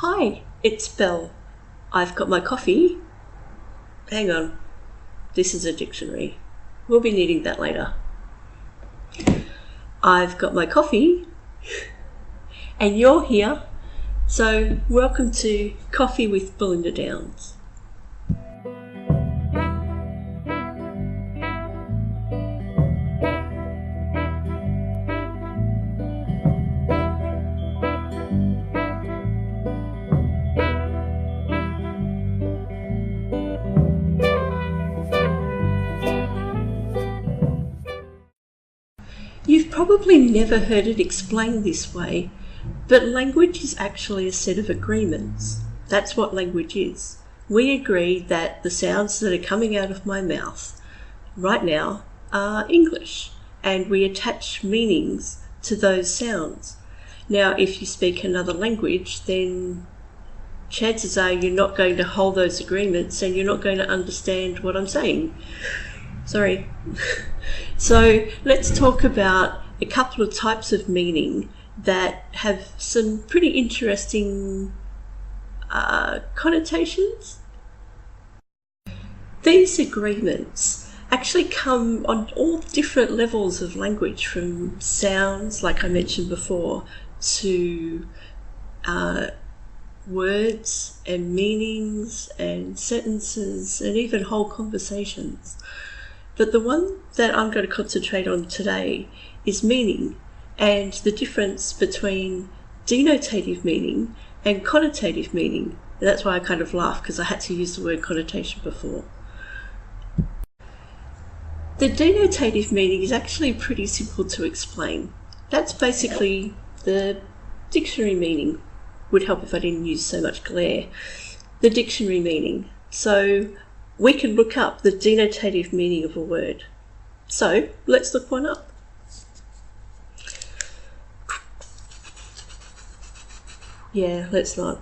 Hi, it's Belle. I've got my coffee. Hang on, this is a dictionary. We'll be needing that later. I've got my coffee and you're here, so welcome to Coffee with Belinda Downs. You've probably never heard it explained this way, but language is actually a set of agreements. That's what language is. We agree that the sounds that are coming out of my mouth right now are English, and we attach meanings to those sounds. Now, if you speak another language, then chances are you're not going to hold those agreements and you're not going to understand what I'm saying. Sorry. So let's talk about a couple of types of meaning that have some pretty interesting connotations. These agreements actually come on all different levels of language, from sounds, like I mentioned before, to words and meanings and sentences and even whole conversations. But the one that I'm going to concentrate on today is meaning, and the difference between denotative meaning and connotative meaning. And that's why I kind of laugh, because I had to use the word connotation before. The denotative meaning is actually pretty simple to explain. That's basically the dictionary meaning. Would help if I didn't use so much glare. The dictionary meaning. So we can look up the denotative meaning of a word. So let's look one up. Yeah, let's not.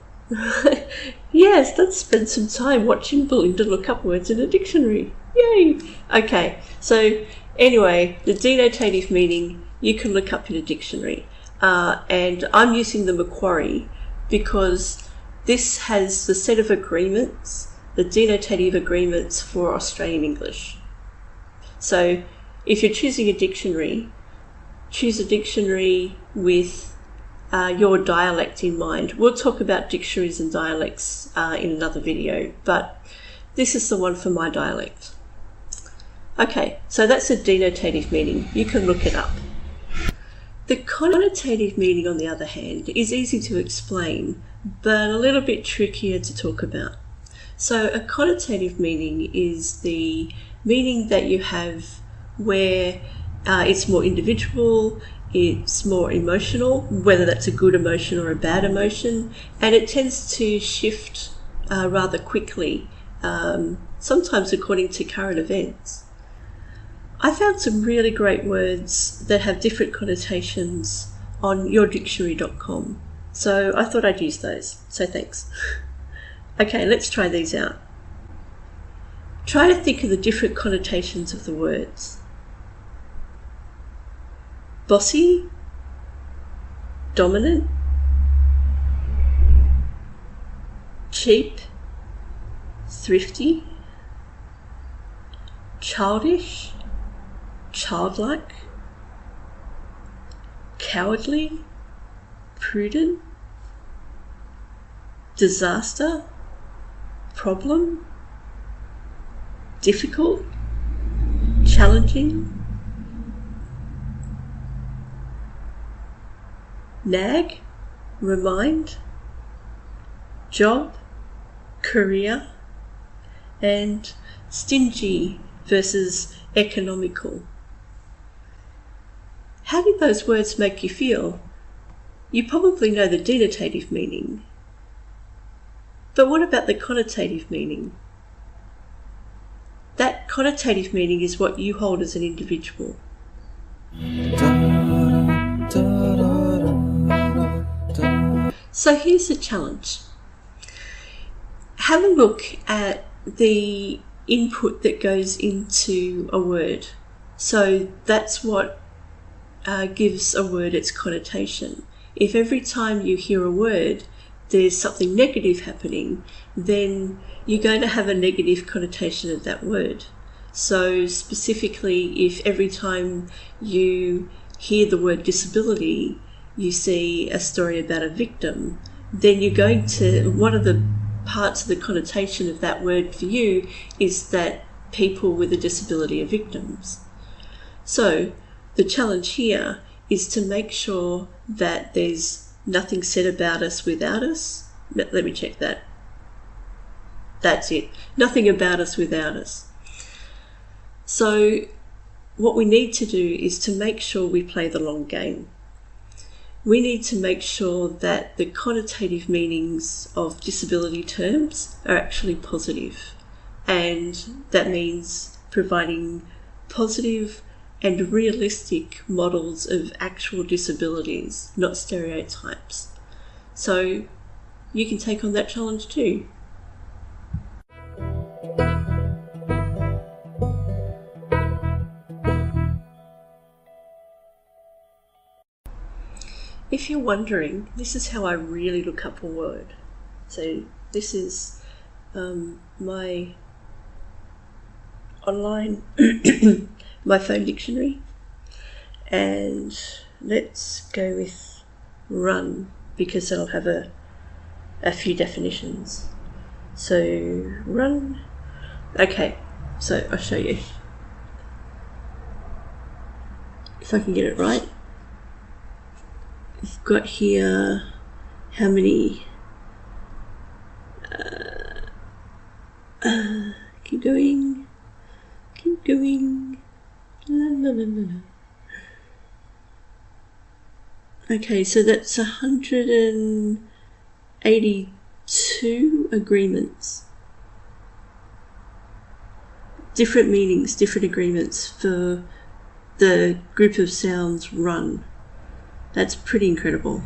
Yes, let's spend some time watching Belinda look up words in a dictionary. Yay! Okay, so anyway, the denotative meaning you can look up in a dictionary. And I'm using the Macquarie because this has the set of agreements, the denotative agreements for Australian English. So if you're choosing a dictionary, choose a dictionary with your dialect in mind. We'll talk about dictionaries and dialects in another video, but this is the one for my dialect. Okay, so that's a denotative meaning. You can look it up. The connotative meaning, on the other hand, is easy to explain, but a little bit trickier to talk about. So a connotative meaning is the meaning that you have where it's more individual, it's more emotional, whether that's a good emotion or a bad emotion, and it tends to shift rather quickly, sometimes according to current events. I found some really great words that have different connotations on yourdictionary.com, so I thought I'd use those, so thanks. Okay, let's try these out. Try to think of the different connotations of the words. Bossy, dominant, cheap, thrifty, childish, childlike, cowardly, prudent, disaster, problem, difficult, challenging, nag, remind, job, career, and stingy versus economical. How did those words make you feel? You probably know the denotative meaning, but what about the connotative meaning? That connotative meaning is what you hold as an individual. So here's the challenge. Have a look at the input that goes into a word. So that's what gives a word its connotation. If every time you hear a word, there's something negative happening, then you're going to have a negative connotation of that word. So specifically, if every time you hear the word disability, you see a story about a victim, then you're going to, one of the parts of the connotation of that word for you is that people with a disability are victims. So the challenge here is to make sure that there's nothing said about us without us. Let me check that. That's it. Nothing about us without us. So what we need to do is to make sure we play the long game. We need to make sure that the connotative meanings of disability terms are actually positive. And that means providing positive and realistic models of actual disabilities, not stereotypes. So you can take on that challenge too. If you're wondering, this is how I really look up a word. So this is my online, my phone dictionary, and let's go with run because it'll have a few definitions. So run, okay, so I'll show you if I can get it right. We've got here how many, keep going, la, la, la, la. Okay, so that's 182 agreements. Different meanings, different agreements for the group of sounds run. That's pretty incredible.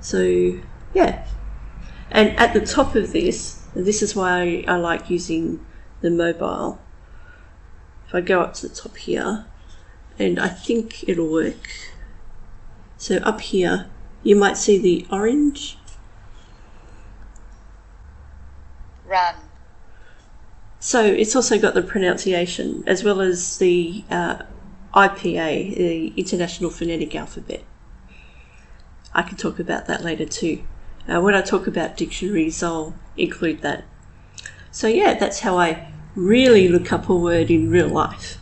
So, yeah. And at the top of this, and this is why I like using the mobile. If I go up to the top here, and I think it'll work. So up here, you might see the orange. Run. So it's also got the pronunciation as well as the IPA, the International Phonetic Alphabet. I can talk about that later too. When I talk about dictionaries, I'll include that. So yeah, that's how I really look up a word in real life.